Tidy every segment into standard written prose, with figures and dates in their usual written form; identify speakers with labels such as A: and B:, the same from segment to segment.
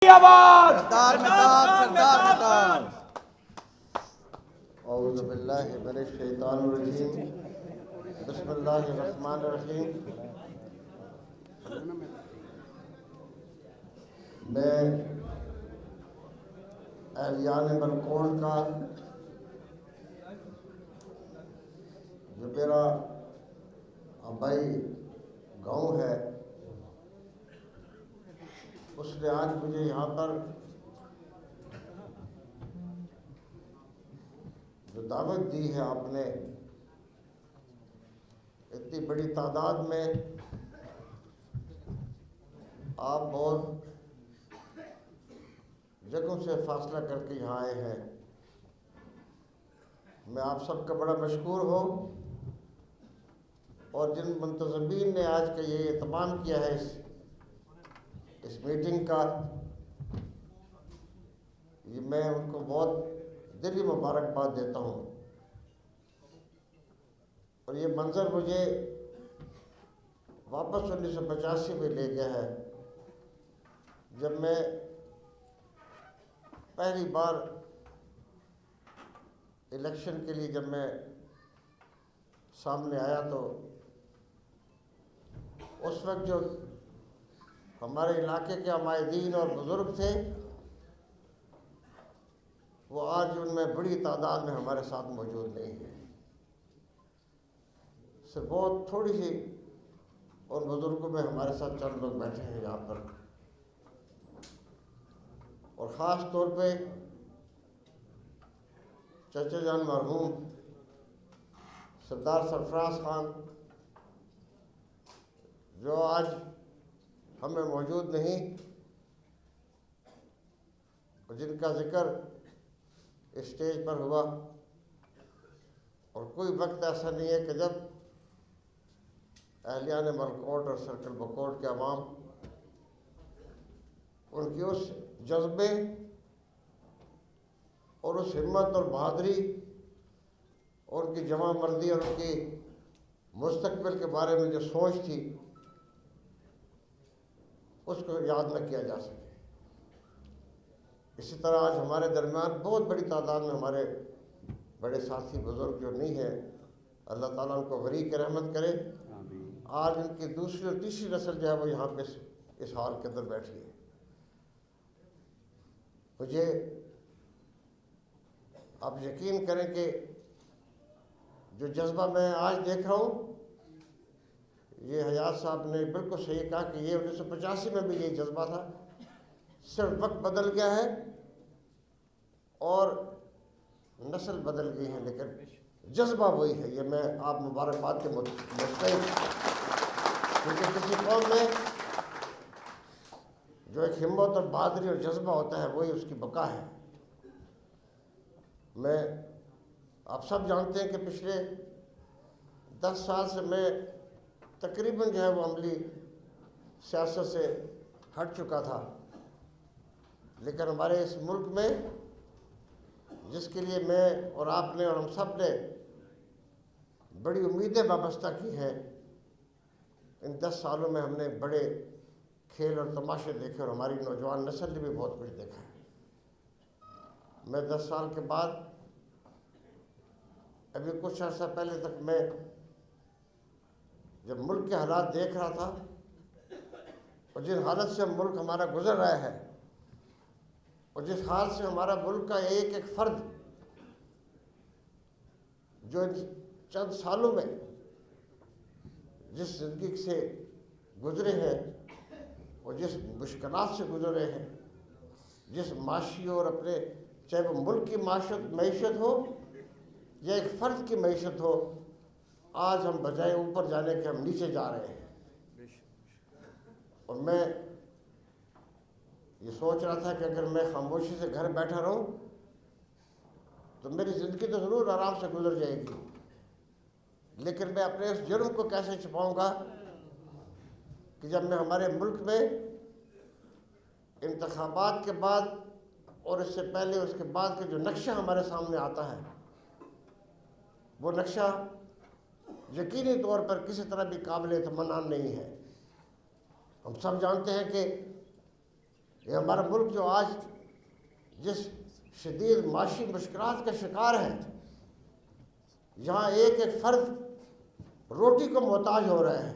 A: آواز
B: سردار اعوذ باللہ من الشیطان الرجیم بسم اللہ الرحمن الرحیم۔ میں اہلیان ملکوٹ کا جو میرا آبائی گاؤں ہے، اس نے آج مجھے یہاں پر جو دعوت دی ہے آپ نے، اتنی بڑی تعداد میں آپ بہت جگہوں سے فاصلہ کر کے یہاں آئے ہیں۔ میں آپ سب کا بڑا مشکور ہوں، اور جن منتظمین نے آج کا یہ اہتمام کیا ہے اس میٹنگ کا، یہ میں ان کو بہت دلی مبارکباد دیتا ہوں۔ اور یہ منظر مجھے واپس 1985 میں لے گیا ہے، جب میں پہلی بار الیکشن کے لیے جب میں سامنے آیا، تو اس وقت جو ہمارے علاقے کے عمائدین اور بزرگ تھے، وہ آج ان میں بڑی تعداد میں ہمارے ساتھ موجود نہیں ہیں۔ صرف بہت تھوڑی سی اور بزرگوں میں ہمارے ساتھ چند لوگ بیٹھے ہیں یہاں پر، اور خاص طور پہ چچا جان مرحوم سردار سرفراز خان، جو آج ہمیں موجود نہیں، اور جن کا ذکر اسٹیج پر ہوا۔ اور کوئی وقت ایسا نہیں ہے کہ جب اہلیان ملکوٹ اور سرکل بکوٹ کے عوام ان کی اس جذبے اور اس ہمت اور بہادری اور ان کی جمع مردی اور ان کی مستقبل کے بارے میں جو سوچ تھی، اس کو یاد نہ کیا جا سکے۔ اسی طرح آج ہمارے درمیان بہت بڑی تعداد میں ہمارے بڑے ساتھی بزرگ جو نہیں ہیں، اللہ تعالیٰ ان کو غریق رحمت کرے۔ آج ان کی دوسری اور تیسری نسل جو ہے وہ یہاں پہ اس ہال کے اندر بیٹھی ہے۔ مجھے آپ یقین کریں کہ جو جذبہ میں آج دیکھ رہا ہوں، یہ حیات صاحب نے بالکل صحیح کہا کہ یہ 1985 میں بھی یہ جذبہ تھا، صرف وقت بدل گیا ہے اور نسل بدل گئی ہے، لیکن جذبہ وہی ہے۔ یہ میں آپ مبارکباد کے مستحق، کیونکہ کسی قوم میں جو ایک ہمت اور بہادری اور جذبہ ہوتا ہے، وہی اس کی بقا ہے۔ میں آپ سب جانتے ہیں کہ پچھلے 10 سال سے میں تقریباً جو ہے وہ عملی سیاست سے ہٹ چکا تھا، لیکن ہمارے اس ملک میں جس کے لیے میں اور آپ نے اور ہم سب نے بڑی امیدیں وابستہ کی ہیں، ان 10 سالوں میں ہم نے بڑے کھیل اور تماشے دیکھے، اور ہماری نوجوان نسل نے بھی بہت کچھ دیکھا ہے۔ میں 10 سال کے بعد ابھی کچھ عرصہ پہلے تک میں جب ملک کے حالات دیکھ رہا تھا، اور جس حالت سے ملک ہمارا گزر رہا ہے، اور جس حال سے ہمارا ملک کا ایک ایک فرد جو چند سالوں میں جس زندگی سے گزرے ہیں اور جس مشکلات سے گزرے ہیں، جس معاشی اور اپنے چاہے وہ ملک کی معیشت ہو یا ایک فرد کی معیشت ہو، آج ہم بجائے اوپر جانے کے ہم نیچے جا رہے ہیں۔ اور میں یہ سوچ رہا تھا کہ اگر میں خاموشی سے گھر بیٹھا رہوں تو میری زندگی تو ضرور آرام سے گزر جائے گی، لیکن میں اپنے اس جرم کو کیسے چھپاؤں گا کہ جب میں ہمارے ملک میں انتخابات کے بعد اور اس سے پہلے اس کے بعد کے جو نقشہ ہمارے سامنے آتا ہے، وہ نقشہ یقینی طور پر کسی طرح بھی قابل اطمینان نہیں ہے۔ ہم سب جانتے ہیں کہ یہ ہمارا ملک جو آج جس شدید معاشی مشکلات کا شکار ہے، جہاں ایک ایک فرد روٹی کو محتاج ہو رہے ہیں،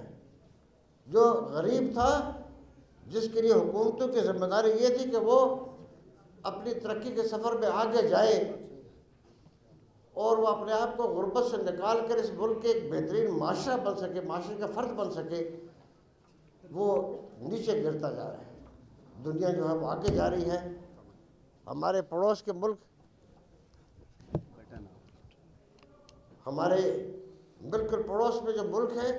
B: جو غریب تھا جس کے لیے حکومتوں کی ذمہ داری یہ تھی کہ وہ اپنی ترقی کے سفر میں آگے جائے اور وہ اپنے آپ کو غربت سے نکال کر اس ملک کے ایک بہترین معاشرہ بن سکے، معاشرے کا فرد بن سکے، وہ نیچے گرتا جا رہا ہے۔ دنیا جو ہے وہ آگے جا رہی ہے۔ ہمارے پڑوس کے ملک، ہمارے بالکل پڑوس میں جو ملک ہیں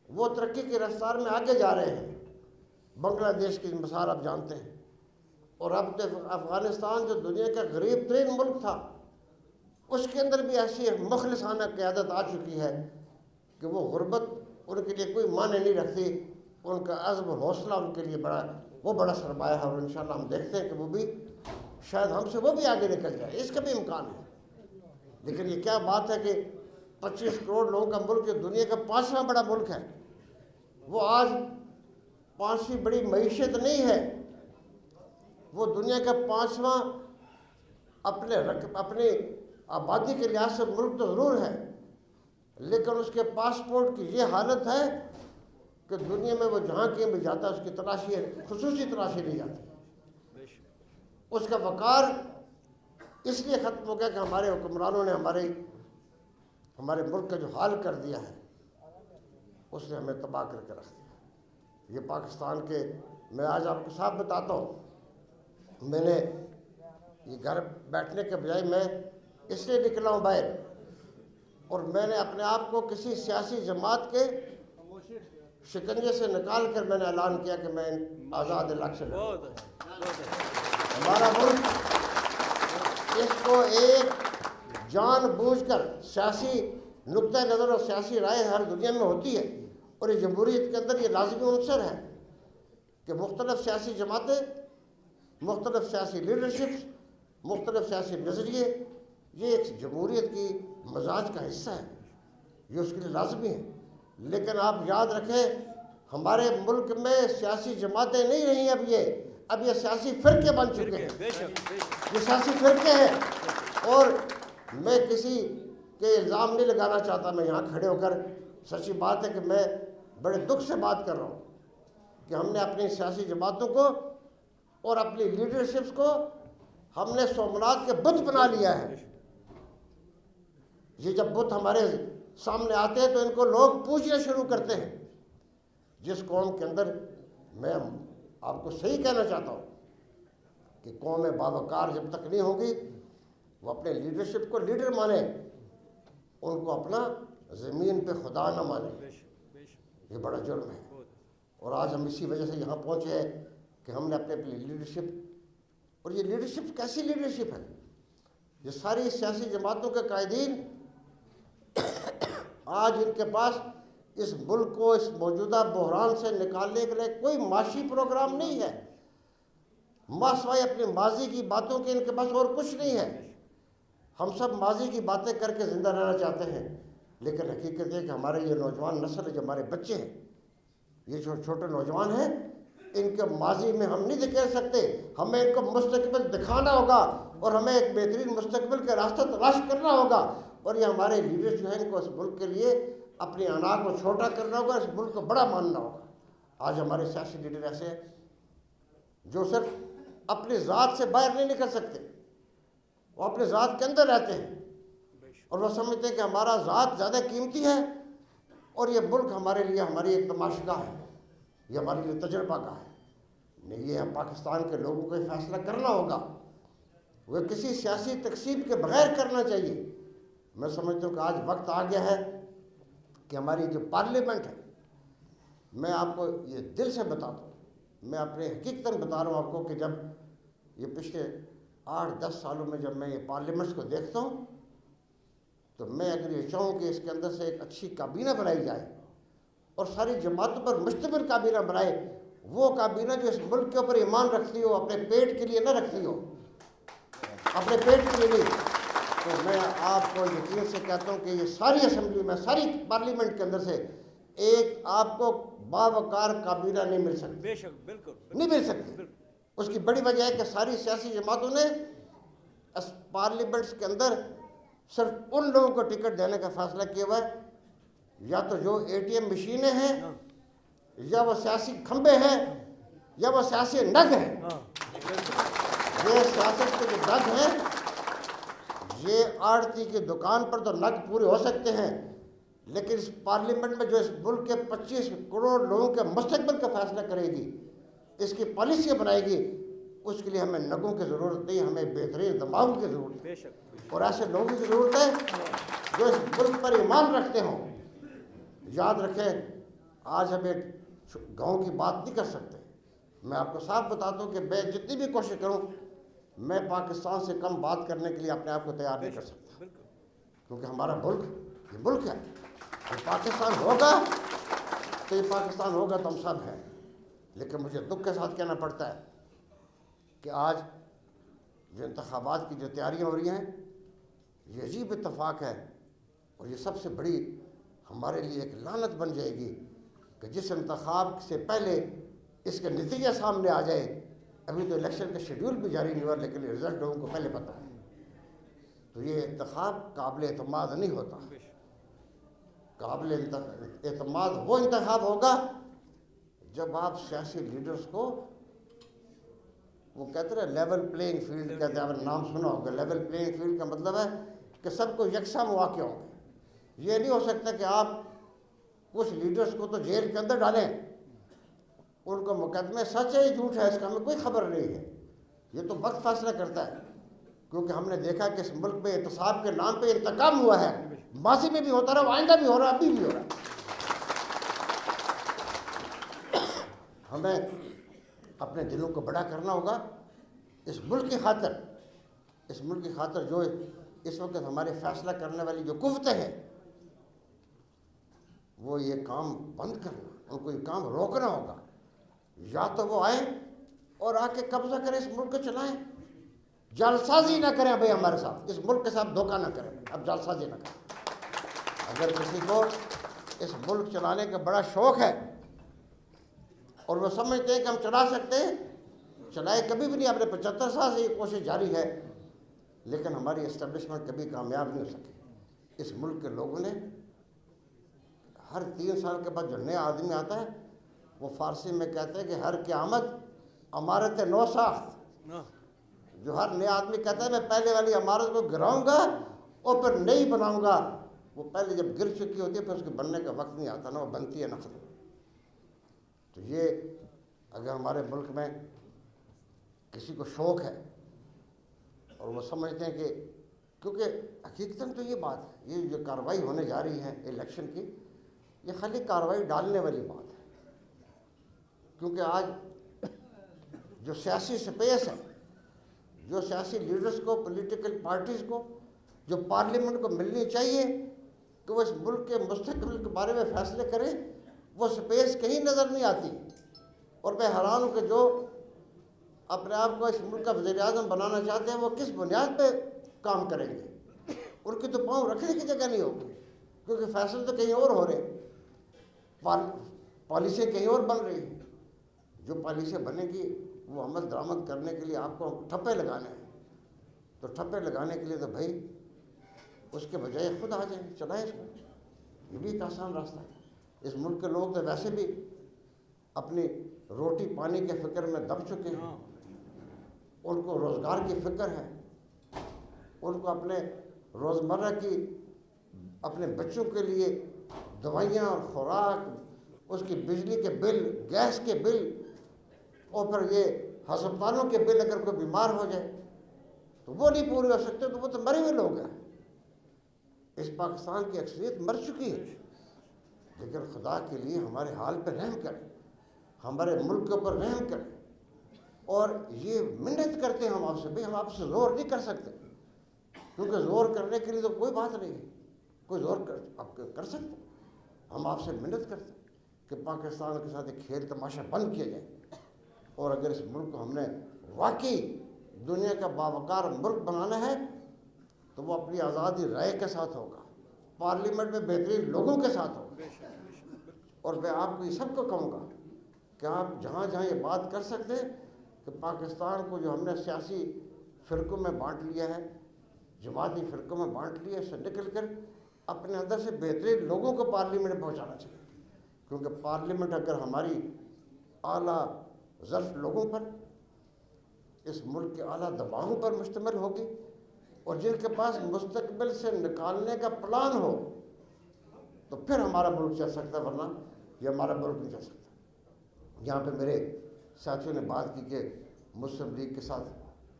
B: وہ ترقی کی رفتار میں آگے جا رہے ہیں۔ بنگلہ دیش کی مثال آپ جانتے ہیں، اور اب تو افغانستان جو دنیا کا غریب ترین ملک تھا، اس کے اندر بھی ایسی مخلصانہ قیادت آ چکی ہے کہ وہ غربت ان کے لیے کوئی معنی نہیں رکھتی۔ ان کا عزم و حوصلہ ان کے لیے بڑا سرمایہ ہے، اور انشاءاللہ ہم دیکھتے ہیں کہ وہ بھی شاید ہم سے وہ بھی آگے نکل جائے، اس کا بھی امکان ہے۔ لیکن یہ کیا بات ہے کہ 25 کروڑ لوگوں کا ملک جو دنیا کا 5واں بڑا ملک ہے، وہ آج 5ویں بڑی معیشت نہیں ہے، وہ دنیا کا 5واں اپنے آبادی کے لحاظ سے ملک تو ضرور ہے، لیکن اس کے پاسپورٹ کی یہ حالت ہے کہ دنیا میں وہ جہاں کہیں بھی جاتا ہے اس کی تلاشی خصوصی تلاشی نہیں جاتی۔ اس کا وقار اس لیے ختم ہو گیا کہ ہمارے حکمرانوں نے ہمارے ملک کا جو حال کر دیا ہے، اس نے ہمیں تباہ کر کے رکھ دیا۔ یہ پاکستان کے، میں آج آپ کو صاف بتاتا ہوں، میں نے یہ گھر بیٹھنے کے بجائے میں اس لیے نکلا ہوں باہر، اور میں نے اپنے آپ کو کسی سیاسی جماعت کے شکنجے سے نکال کر میں نے اعلان کیا کہ میں آزاد الیکشن لڑوں گا۔ ہمارا ملک اس کو ایک جان بوجھ کر سیاسی نقطہ نظر اور سیاسی رائے ہر دنیا میں ہوتی ہے، اور یہ جمہوریت کے اندر یہ لازمی عنصر ہے کہ مختلف سیاسی جماعتیں، مختلف سیاسی لیڈرشپس، مختلف سیاسی نظریے، یہ ایک جمہوریت کی مزاج کا حصہ ہے، یہ اس کے لیے لازمی ہے۔ لیکن آپ یاد رکھیں، ہمارے ملک میں سیاسی جماعتیں نہیں رہی، اب یہ سیاسی فرقے بن چکے ہیں، یہ سیاسی فرقے ہیں۔ اور میں کسی کے الزام نہیں لگانا چاہتا، میں یہاں کھڑے ہو کر سچی بات ہے کہ میں بڑے دکھ سے بات کر رہا ہوں کہ ہم نے اپنی سیاسی جماعتوں کو اور اپنی لیڈرشپس کو ہم نے سومنات کے بت بنا لیا ہے۔ یہ جب بت ہمارے سامنے آتے ہیں تو ان کو لوگ پوچھنا شروع کرتے ہیں۔ جس قوم کے اندر، میں آپ کو صحیح کہنا چاہتا ہوں کہ قوم باوقار جب تک نہیں ہوگی، وہ اپنے لیڈرشپ کو لیڈر مانے، ان کو اپنا زمین پہ خدا نہ مانے، یہ بڑا جرم ہے۔ اور آج ہم اسی وجہ سے یہاں پہنچے ہیں کہ ہم نے اپنے لیڈرشپ، اور یہ لیڈرشپ کیسی لیڈرشپ ہے؟ یہ ساری سیاسی جماعتوں کے قائدین آج ان کے پاس اس ملک کو اس موجودہ بحران سے نکالنے کے لیے کوئی معاشی پروگرام نہیں ہے، سوائے اپنے ماضی کی باتوں کے ان کے پاس اور کچھ نہیں ہے۔ ہم سب ماضی کی باتیں کر کے زندہ رہنا چاہتے ہیں، لیکن حقیقت ہے کہ ہمارے یہ نوجوان نسل، جو ہمارے بچے ہیں، یہ جو چھوٹے نوجوان ہیں، ان کے ماضی میں ہم نہیں دکھا سکتے، ہمیں ان کو مستقبل دکھانا ہوگا، اور ہمیں ایک بہترین مستقبل کا راستہ تلاش کرنا ہوگا۔ اور یہ ہمارے لیڈر جو ہیں، ان کو اس ملک کے لیے اپنی انا کو چھوٹا کرنا ہوگا، اس ملک کو بڑا ماننا ہوگا۔ آج ہمارے سیاسی لیڈر ایسے ہیں جو صرف اپنی ذات سے باہر نہیں نکل سکتے، وہ اپنے ذات کے اندر رہتے ہیں، اور وہ سمجھتے ہیں کہ ہمارا ذات زیادہ قیمتی ہے، اور یہ ملک ہمارے لیے ہماری ایک تماشگاہ ہے، یہ ہمارے لیے تجربہ کا ہے۔ نہیں، یہ پاکستان کے لوگوں کو یہ فیصلہ کرنا ہوگا، وہ کسی سیاسی تقسیم کے بغیر کرنا چاہیے۔ میں سمجھتا ہوں کہ آج وقت آ گیا ہے کہ ہماری جو پارلیمنٹ ہے، میں آپ کو یہ دل سے بتاتا ہوں، میں اپنے حقیقتاً بتا رہا ہوں آپ کو کہ جب یہ پچھلے 8-10 سالوں میں جب میں یہ پارلیمنٹس کو دیکھتا ہوں، تو میں اگر یہ چاہوں کہ اس کے اندر سے ایک اچھی کابینہ بنائی جائے اور ساری جماعتوں پر مشتمل کابینہ بنائے، وہ کابینہ جو اس ملک کے اوپر ایمان رکھتی ہو، اپنے پیٹ کے لیے نہ رکھتی ہو، اپنے پیٹ کے لیے نہیں، تو میں آپ کو یقین سے کہتا ہوں کہ یہ ساری اسمبلی میں، ساری پارلیمنٹ کے اندر سے ایک آپ کو باوقار کابینہ نہیں مل سکتی،
A: بے شک، بالکل
B: نہیں مل سکتی۔ اس کی بڑی وجہ ہے کہ ساری سیاسی جماعتوں نے پارلیمنٹس کے اندر صرف ان لوگوں کو ٹکٹ دینے کا فیصلہ کیا ہوا ہے، یا تو جو اے ٹی ایم مشینیں ہیں، یا وہ سیاسی کھمبے ہیں، یا وہ سیاسی نگ ہیں۔ یہ سیاست کے جو نگ ہیں، یہ آڑتی کی دکان پر تو نگ پورے ہو سکتے ہیں، لیکن اس پارلیمنٹ میں جو اس ملک کے 25 کروڑ لوگوں کے مستقبل کا فیصلہ کرے گی، اس کی پالیسیاں بنائے گی، اس کے لیے ہمیں نگوں کی ضرورت نہیں، ہمیں بہترین دماغوں کی ضرورت ہے، اور ایسے لوگوں کی ضرورت ہے جو اس ملک پر ایمان رکھتے ہوں۔ یاد رکھیں، آج ہم ایک گاؤں کی بات نہیں کر سکتے۔ میں آپ کو صاف بتاتا ہوں کہ میں جتنی بھی کوشش کروں، میں پاکستان سے کم بات کرنے کے لیے اپنے آپ کو تیار نہیں کر سکتا، کیونکہ ہمارا ملک یہ ملک ہے، یہ پاکستان ہوگا تو یہ پاکستان ہوگا تو ہم سب ہیں۔ لیکن مجھے دکھ کے ساتھ کہنا پڑتا ہے کہ آج جو انتخابات کی جو تیاریاں ہو رہی ہیں، یہ عجیب اتفاق ہے، اور یہ سب سے بڑی ہمارے لیے ایک لعنت بن جائے گی کہ جس انتخاب سے پہلے اس کے نتیجہ سامنے آ جائے۔ ابھی تو الیکشن کا شیڈیول بھی جاری نہیں ہوا، لیکن رزلٹ لوگوں کو پہلے پتہ ہے، تو یہ انتخاب قابل اعتماد نہیں ہوتا۔ قابل اعتماد وہ انتخاب ہوگا جب آپ سیاسی لیڈرز کو، وہ کہتے ہیں لیول پلینگ فیلڈ کہتے ہیں، آپ نے نام سنا ہوگا۔ لیول پلینگ فیلڈ کا مطلب ہے کہ سب کو یکساں مواقع ہوں گے۔ یہ نہیں ہو سکتا کہ آپ کچھ لیڈرز کو تو جیل کے اندر ڈالیں، ان کو مقدمے سچ ہے جھوٹ ہے اس کا ہمیں کوئی خبر نہیں ہے، یہ تو وقت فیصلہ کرتا ہے، کیونکہ ہم نے دیکھا کہ اس ملک میں احتساب کے نام پہ انتقام ہوا ہے، ماضی میں بھی ہوتا رہا، آئندہ بھی ہو رہا، ابھی بھی ہو رہا۔ ہمیں اپنے دلوں کو بڑا کرنا ہوگا اس ملک کی خاطر، اس ملک کی خاطر جو اس وقت ہمارے فیصلہ کرنے والی جو قوتیں ہیں، وہ یہ کام بند کرنا، ان کو یہ کام روکنا ہوگا۔ یا تو وہ آئیں اور آ کے قبضہ کریں، اس ملک کو چلائیں، جعلسازی نہ کریں بھائی ہمارے ساتھ، اس ملک کے ساتھ دھوکہ نہ کریں، اب جعلسازی نہ کریں۔ اگر کسی کو اس ملک چلانے کا بڑا شوق ہے اور وہ سمجھتے ہیں کہ ہم چلا سکتے ہیں، چلائے، کبھی بھی نہیں۔ اپنے 75 سال سے یہ کوشش جاری ہے، لیکن ہماری اسٹیبلشمنٹ کبھی کامیاب نہیں ہو سکی۔ اس ملک کے لوگوں نے ہر 3 سال کے بعد جو نیا آدمی آتا ہے، وہ فارسی میں کہتے ہیں کہ ہر قیامت عمارت نو ساخت۔ جو ہر نیا آدمی کہتا ہے میں پہلے والی عمارت کو گراؤں گا اور پھر نئی بناؤں گا، وہ پہلے جب گر چکی ہوتی ہے پھر اس کے بننے کا وقت نہیں آتا، نہ وہ بنتی ہے نہ ختم۔ تو یہ اگر ہمارے ملک میں کسی کو شوق ہے اور وہ سمجھتے ہیں کہ، کیونکہ حقیقتاً تو یہ بات ہے، یہ جو کارروائی ہونے جا رہی ہے الیکشن کی، یہ خالی کارروائی ڈالنے والی بات ہے، کیونکہ آج جو سیاسی سپیس ہے، جو سیاسی لیڈرز کو، پولیٹیکل پارٹیز کو، جو پارلیمنٹ کو ملنی چاہیے کہ وہ اس ملک کے مستقبل کے بارے میں فیصلے کریں، وہ سپیس کہیں نظر نہیں آتی۔ اور میں حیران ہوں کہ جو اپنے آپ کو اس ملک کا وزیر اعظم بنانا چاہتے ہیں، وہ کس بنیاد پہ کام کریں گے؟ ان کی تو پاؤں رکھنے کی جگہ نہیں ہوگی، کیونکہ فیصلے تو کہیں اور ہو رہے ہیں، پالیسیاں کہیں اور بن رہی ہیں۔ جو پالیسیاں بنے گی وہ عمل درآمد کرنے کے لیے آپ کو ٹھپے لگانے ہیں، تو ٹھپے لگانے کے لیے تو بھائی اس کے بجائے خود آ جائیں، چلائیں اس کو، یہ بھی ایک آسان راستہ ہے۔ اس ملک کے لوگ تو ویسے بھی اپنی روٹی پانی کے فکر میں دب چکے ہیں، ان کو روزگار کی فکر ہے، ان کو اپنے روزمرہ کی، اپنے بچوں کے لیے دوائیاں اور خوراک، اس کی بجلی کے بل، گیس کے بل، اور پھر یہ ہسپتالوں کے بل، اگر کوئی بیمار ہو جائے تو وہ نہیں پورے ہو سکتے، تو وہ تو مرے ہوئے لوگ ہیں۔ اس پاکستان کی اکثریت مر چکی ہے، لیکن خدا کے لیے ہمارے حال پہ رحم کریں، ہمارے ملک کے اوپر رحم کریں، اور یہ منت کرتے ہیں ہم آپ سے، بھئی ہم آپ سے زور نہیں کر سکتے، کیونکہ زور کرنے کے لیے تو کوئی بات نہیں ہے، کوئی زور آپ کر سکتے، ہم آپ سے منت کرتے ہیں کہ پاکستان کے ساتھ ایک کھیل تماشا بند کیا جائے، اور اگر اس ملک کو ہم نے واقعی دنیا کا باوقار ملک بنانا ہے تو وہ اپنی آزادی رائے کے ساتھ ہوگا، پارلیمنٹ میں بہترین لوگوں کے ساتھ ہوگا، اور میں آپ کو یہ سب کو کہوں گا کہ آپ جہاں جہاں یہ بات کر سکتے ہیں کہ پاکستان کو جو ہم نے سیاسی فرقوں میں بانٹ لیا ہے، جماعتی فرقوں میں بانٹ لیا، اس سے نکل کر اپنے اندر سے بہترین لوگوں کو پارلیمنٹ میں پہنچانا چاہیے، کیونکہ پارلیمنٹ اگر ہماری اعلیٰ ظرف لوگوں پر، اس ملک کے اعلیٰ دباؤں پر مشتمل ہوگی، اور جن کے پاس مستقبل سے نکالنے کا پلان ہو، تو پھر ہمارا ملک چل سکتا ہے، ورنہ یہ ہمارا ملک نہیں چل سکتا۔ یہاں پہ میرے ساتھیوں نے بات کی کہ مسلم لیگ کے ساتھ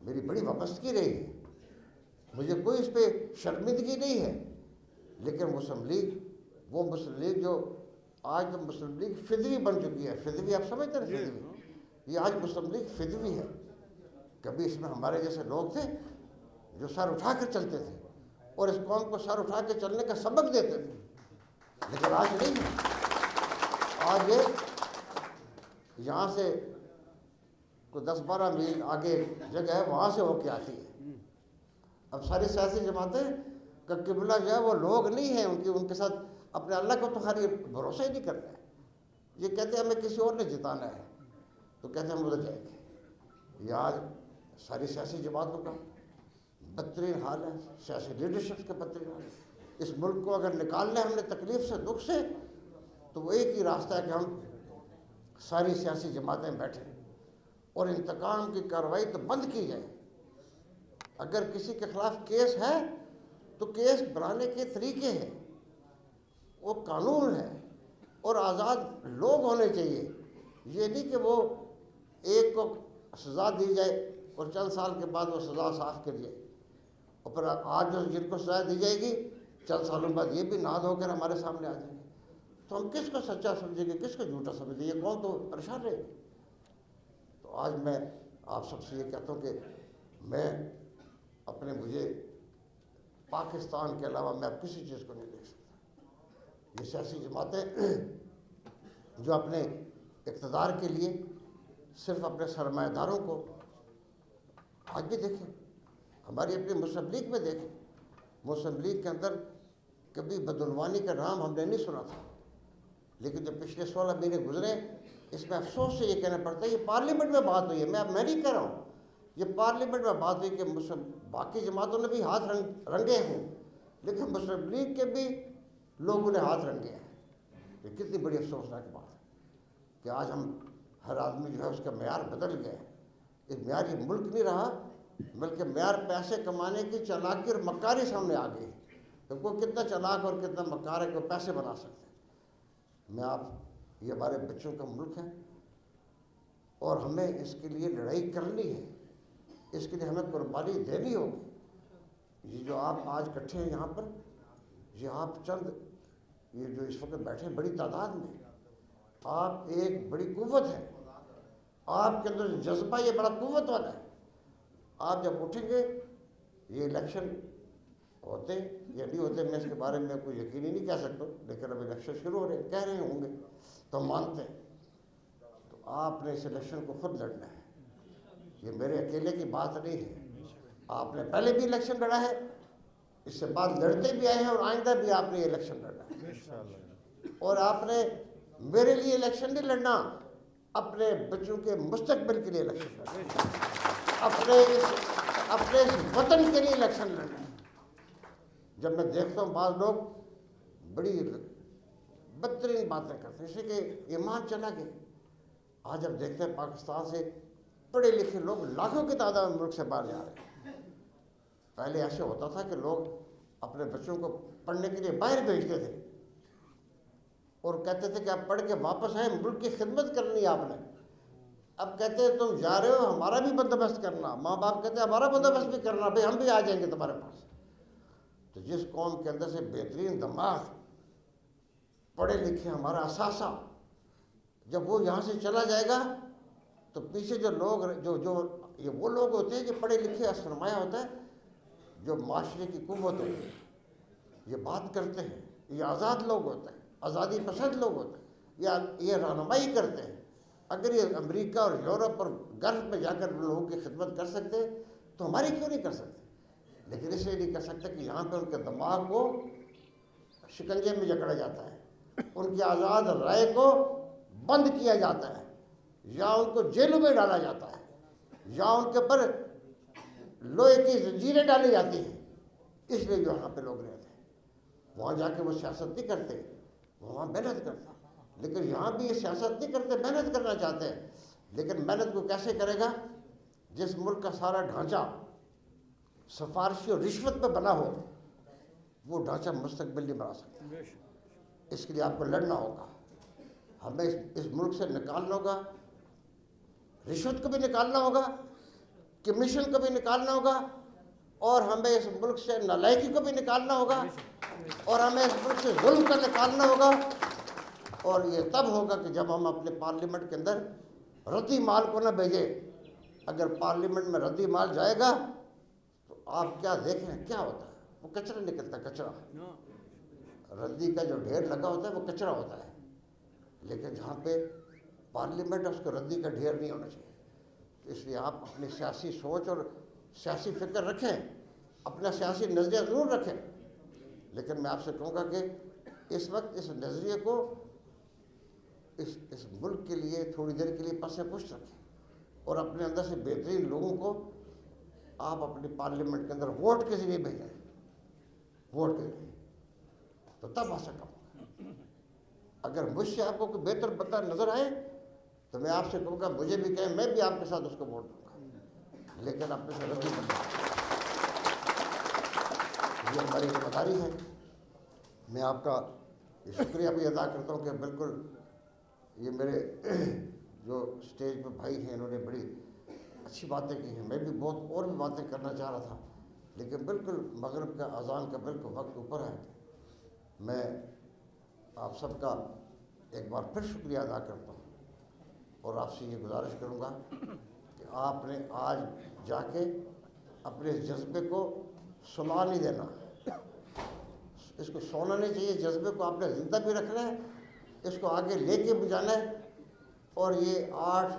B: میری بڑی وابستگی رہی ہے، مجھے کوئی اس پہ شرمندگی نہیں ہے، لیکن مسلم لیگ، وہ مسلم لیگ جو آج تو مسلم لیگ فدوی بن چکی ہے، فدوی آپ سمجھتے ہیں فدوی، یہ آج مسلم لیگ فدوی ہے۔ کبھی اس میں ہمارے جیسے لوگ تھے جو سر اٹھا کر چلتے تھے اور اس قوم کو سر اٹھا کے چلنے کا سبق دیتے تھے، لیکن آج نہیں ہے۔ آج یہ یہاں سے کوئی 10-12 میل آگے جگہ ہے، وہاں سے ہو کے آتی ہے۔ اب ساری سیاسی جماعتیں کا قبلہ جو ہے وہ لوگ نہیں ہیں، ان کے ساتھ اپنے اللہ کو تو خالی بھروسہ ہی نہیں کرتے ہیں۔ یہ کہتے ہیں ہمیں کسی اور نے جتانا ہے، تو کہتے ہیں ہم ادھر جائیں گے۔ یہ آج ساری سیاسی جماعتوں کا بدترین حال ہے، سیاسی لیڈرشپ کا بدترین حال ہے۔ اس ملک کو اگر نکالنا ہے ہم نے تکلیف سے، دکھ سے، تو وہ ایک ہی راستہ ہے کہ ہم ساری سیاسی جماعتیں بیٹھیں اور انتقام کی کارروائی تو بند کی جائے۔ اگر کسی کے خلاف کیس ہے تو کیس بنانے کے طریقے ہیں، وہ قانون ہے، اور آزاد لوگ ہونے چاہیے۔ یہ نہیں کہ وہ ایک کو سزا دی جائے اور چند سال کے بعد وہ سزا صاف کر جائے، اور پھر آج جو جن کو سزا دی جائے گی چند سالوں بعد یہ بھی ناد ہو کر ہمارے سامنے آ جائیں گے، تو ہم کس کو سچا سمجھیں گے، کس کو جھوٹا سمجھیں گے؟ یہ قوم تو پریشان رہے گی۔ تو آج میں آپ سب سے یہ کہتا ہوں کہ میں مجھے پاکستان کے علاوہ میں اب کسی چیز کو نہیں دیکھ سکتا۔ یہ سیاسی جماعتیں جو اپنے اقتدار کے لیے صرف اپنے سرمایہ داروں کو، آج بھی دیکھیں، ہماری اپنی مسلم لیگ میں دیکھیں، مسلم لیگ کے اندر کبھی بدعنوانی کا نام ہم نے نہیں سنا تھا، لیکن جب پچھلے 16 مہینے گزرے، اس میں افسوس سے یہ کہنا پڑتا ہے، یہ پارلیمنٹ میں بات ہوئی ہے، میں نہیں کہہ رہا ہوں، یہ پارلیمنٹ میں بات ہوئی کہ باقی جماعتوں نے بھی ہاتھ رنگے ہیں، لیکن مسلم لیگ کے بھی لوگوں نے ہاتھ رنگے ہیں۔ یہ کتنی بڑی افسوسناک بات ہے کہ آج ہم ہر آدمی جو ہے اس کا معیار بدل گیا ہے۔ یہ معیار یہ ملک نہیں رہا، بلکہ معیار پیسے کمانے کی چالاکی اور مکاری سامنے آ گئی کہ کوئی کتنا چالاک اور کتنا مکار ہے کہ وہ پیسے بنا سکتے ہیں۔ یہ ہمارے بچوں کا ملک ہے، اور ہمیں اس کے لیے لڑائی کرنی ہے، اس کے لیے ہمیں قربانی دینی ہوگی۔ یہ جو آپ آج اکٹھے ہیں یہاں پر، یہ آپ چند، یہ جو اس وقت بیٹھے ہیں بڑی تعداد میں، آپ ایک بڑی قوت ہے، آپ کے اندر جذبہ یہ بڑا قوت والا ہے۔ آپ جب اٹھیں گے، یہ الیکشن ہوتے یا نہیں ہوتے میں اس کے بارے میں کوئی یقینی نہیں کہہ سکتا، لیکن اب الیکشن شروع ہو رہے ہیں، کہہ رہے ہوں گے تو ہم مانتے ہیں، تو آپ نے اس الیکشن کو خود لڑنا ہے۔ یہ میرے اکیلے کی بات نہیں ہے، آپ نے پہلے بھی الیکشن لڑا ہے، اس سے بعد لڑتے بھی آئے ہیں، اور آئندہ بھی آپ نے یہ الیکشن لڑنا ہے۔ اور آپ نے میرے لیے الیکشن نہیں لڑنا، اپنے بچوں کے مستقبل کے لیے الیکشن لڑنا ہے، اپنے اس وطن کے لیے الیکشن لڑنا ہے۔ جب میں دیکھتا ہوں بعض لوگ بڑی بدترین باتیں کرتے ہیں، جیسے کہ ایمان چلا گیا۔ آج اب دیکھتے ہیں پاکستان سے پڑھے لکھے لوگ لاکھوں کی تعداد میں ملک سے باہر جا رہے ہیں۔ پہلے ایسے ہوتا تھا کہ لوگ اپنے بچوں کو پڑھنے کے لیے باہر بھیجتے تھے اور کہتے تھے کہ آپ پڑھ کے واپس آئیں، ملک کی خدمت کرنی ہے آپ نے۔ اب کہتے ہیں تم جا رہے ہو، ہمارا بھی بندوبست کرنا، ماں باپ کہتے ہیں ہمارا بندوبست بھی کرنا، بھئی ہم بھی آ جائیں گے تمہارے پاس۔ تو جس قوم کے اندر سے بہترین دماغ، پڑھے لکھے ہمارا اثاثہ، جب وہ یہاں سے چلا جائے گا تو پیچھے جو لوگ یہ وہ لوگ ہوتے ہیں کہ پڑھے لکھے سرمایہ ہوتا ہے، جو معاشرے کی قوت ہوتی ہے، یہ بات کرتے ہیں، یہ آزاد لوگ ہوتے ہیں، آزادی پسند لوگ ہوتے ہیں، یہ رہنمائی کرتے ہیں۔ اگر یہ امریکہ اور یورپ اور غرب میں جا کر لوگوں کی خدمت کر سکتے تو ہماری کیوں نہیں کر سکتے؟ لیکن اس لیے نہیں کر سکتے کہ یہاں پہ ان کے دماغ کو شکنجے میں جکڑا جاتا ہے، ان کی آزاد رائے کو بند کیا جاتا ہے، یا ان کو جیلوں میں ڈالا جاتا ہے، یا ان کے پر لوہے کی زنجیریں ڈالی جاتی ہیں، اس لیے جو یہاں پہ لوگ رہتے ہیں۔ وہاں جا کے وہ سیاست نہیں کرتے، وہاں محنت کرتے ہیں، لیکن یہاں بھی یہ سیاست نہیں کرتے، محنت کرنا چاہتے ہیں، لیکن محنت کو کیسے کرے گا؟ جس ملک کا سارا ڈھانچہ سفارشی اور رشوت پہ بنا ہو، وہ ڈھانچہ مستقبل نہیں بنا سکتا۔ اس کے لیے آپ کو لڑنا ہوگا، ہمیں اس ملک سے نکالنا ہوگا، رشوت کو بھی نکالنا ہوگا، کمیشن کو بھی نکالنا ہوگا، اور ہمیں اس ملک سے نالائکی کو بھی نکالنا ہوگا، اور ہمیں اس ملک سے ظلم کا نکالنا ہوگا۔ اور یہ تب ہوگا کہ جب ہم اپنے پارلیمنٹ کے اندر ردی مال کو نہ بھیجیں۔ اگر پارلیمنٹ میں ردی مال جائے گا تو آپ کیا دیکھیں کیا ہوتا ہے، وہ کچرا نکلتا ہے، کچرا، ردی کا جو ڈھیر لگا ہوتا ہے وہ کچرا ہوتا ہے، لیکن جہاں پہ پارلیمنٹ ہے اس کو ردی کا ڈھیر نہیں ہونا چاہیے۔ اس لیے آپ اپنی سیاسی سوچ اور سیاسی فکر رکھیں، اپنا سیاسی نظریہ ضرور رکھیں، لیکن میں آپ سے کہوں گا کہ اس وقت اس نظریے کو اس ملک کے لیے تھوڑی دیر کے لیے پس پشت رکھیں، اور اپنے اندر سے بہترین لوگوں کو آپ اپنی پارلیمنٹ کے اندر ووٹ کے ذریعے بھیجیں، ووٹ کے ذریعے، تو تب آ سکتا ہوں۔ اگر مجھ سے آپ کو کوئی بہتر بندہ نظر آئے تو میں آپ سے کہوں گا مجھے بھی کہیں، میں بھی آپ کے ساتھ اس کو ووٹ دوں گا، لیکن اپنے سے ردی بندہ، یہ ہماری ذمہ داری ہے۔ میں آپ کا شکریہ بھی ادا کرتا ہوں کہ بالکل یہ میرے جو اسٹیج پہ بھائی ہیں انہوں نے بڑی اچھی باتیں کی ہیں، میں بھی بہت اور بھی باتیں کرنا چاہ رہا تھا، لیکن بالکل مغرب کا اذان کا بالکل وقت اوپر ہے۔ میں آپ سب کا ایک بار پھر شکریہ ادا کرتا ہوں، اور آپ سے یہ گزارش کروں گا کہ آپ نے آج جا کے اپنے اس جذبے کو سلا نہیں دینا، اس کو سونا نہیں چاہیے، جذبے کو آپ نے زندہ بھی رکھنا ہے، اس کو آگے لے کے بھی جانا ہے۔ اور یہ 8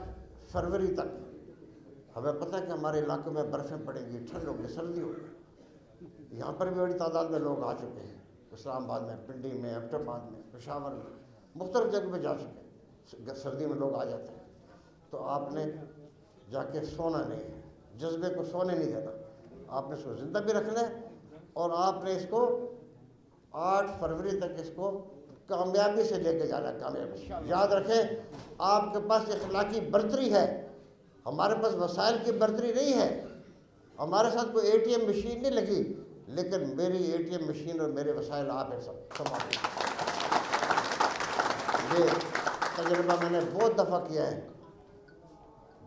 B: فروری تک ہمیں پتہ ہے کہ ہمارے علاقے میں برفیں پڑیں گی، ٹھنڈ ہوگی، سردی ہوگی، یہاں پر بھی بڑی تعداد میں لوگ آ چکے ہیں، اسلام آباد میں، پنڈی میں، ایبٹ آباد میں، پشاور میں، مختلف جگہ پہ جا چکے ہیں، سردی میں لوگ آ جاتے ہیں۔ تو آپ نے جا کے سونا نہیں ہے، جذبے کو سونے نہیں دینا، آپ نے اس کو زندہ بھی رکھنا ہے، اور آپ نے اس کو 8 فروری تک اس کو کامیابی سے لے کے جانا ہے، کامیابی۔ یاد رکھیں آپ کے پاس اخلاقی برتری ہے، ہمارے پاس وسائل کی برتری نہیں ہے، ہمارے ساتھ کوئی ATM مشین نہیں لگی، لیکن میری ATM مشین اور میرے وسائل آپ ہیں، سب آپ ہیں۔ یہ تجربہ میں نے بہت دفعہ کیا ہے،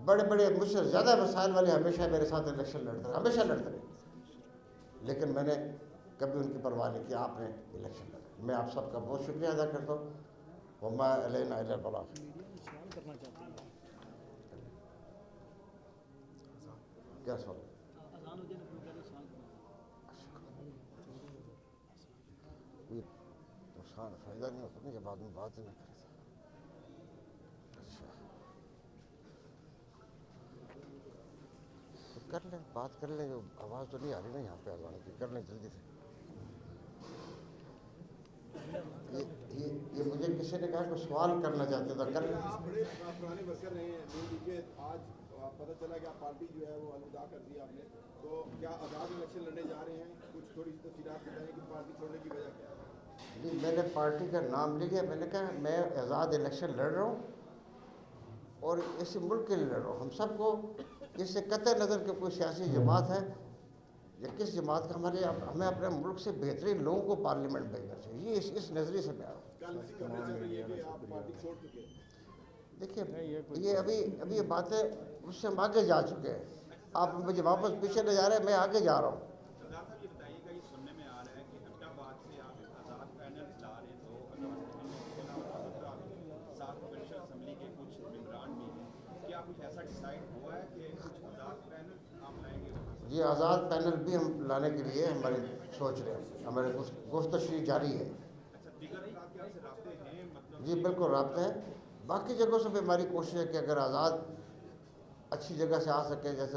B: بڑے بڑے مجھ سے زیادہ وسائل والے ہمیشہ میرے ساتھ الیکشن لڑتے رہے، ہمیشہ لڑتے رہے، لیکن میں نے کبھی ان کی پرواہ نہیں کی، آپ نے الیکشن لڑا۔ میں آپ سب کا بہت شکریہ ادا کرتا ہوں۔ وما علینا الا البلاغ۔ کیا سوال؟ کوئی نقصان فائدہ نہیں ہوتا نا جب آدمی بات ہی نہ کرے۔ اچھا تو کر لیں، بات کر لیں، جو آواز تو نہیں آ رہی نا یہاں پہ اذان کی، کر لیں جلدی سے۔ یہ مجھے کسی نے کہا کہ سوال کرنا چاہتے تھا، کر لیں۔
A: آپ بڑے پرانے ورکر رہے ہیں، لیجیے آج پتہ چلا کہ آپ پارٹی جو ہے وہ الوداع کر دی آپ نے، تو کیا آزاد الیکشن لڑنے جا رہے ہیں؟ کچھ تھوڑی سی تفصیلات بتائیں کہ پارٹی چھوڑنے کی وجہ کیا ہے؟
B: جی میں نے پارٹی کا نام لے لیا، میں نے کہا میں آزاد الیکشن لڑ رہا ہوں، اور اس ملک کے لیے لڑ رہا ہوں۔ ہم سب کو اس سے قطع نظر کہ کوئی سیاسی جماعت ہے یا کس جماعت کا، ہمیں اپنے ملک سے بہترین لوگوں کو پارلیمنٹ بھیجنا چاہیے، یہ اس نظریے سے میں آ رہا ہوں۔
A: کل اسی خبریں چل رہی ہے کہ آپ پارٹی چھوڑ چکے ہیں۔
B: دیکھیے یہ ابھی یہ باتیں اس سے ہم آگے جا چکے ہیں، آپ مجھے واپس پیچھے لے جا رہے ہیں، میں آگے جا رہا ہوں۔
C: سردار صاحب یہ بتائیے گا، یہ سننے میں آ رہا ہے کہ ایبٹ آباد سے آپ آزاد پینل لا رہے ہیں، تو آزاد پینل کے علاوہ 17 پروونشل اسمبلی کے کچھ ممبران بھی ہیں، کیا کچھ ایسا ڈیسائیڈ ہوا ہے کہ کچھ آزاد پینل آپ لائیں گے وہاں سے؟
B: جی آزاد پینل بھی ہم لانے کے لیے ہمارے سوچ رہے ہیں، ہمارے گفتگو جاری ہے۔
C: اچھا، دیگر افراد کے آپ سے رابطے ہیں مطلب؟
B: جی بالکل رابطہ ہے، باقی جگہوں سے بھی ہماری کوشش ہے کہ اگر آزاد اچھی جگہ سے آ سکے، جیسے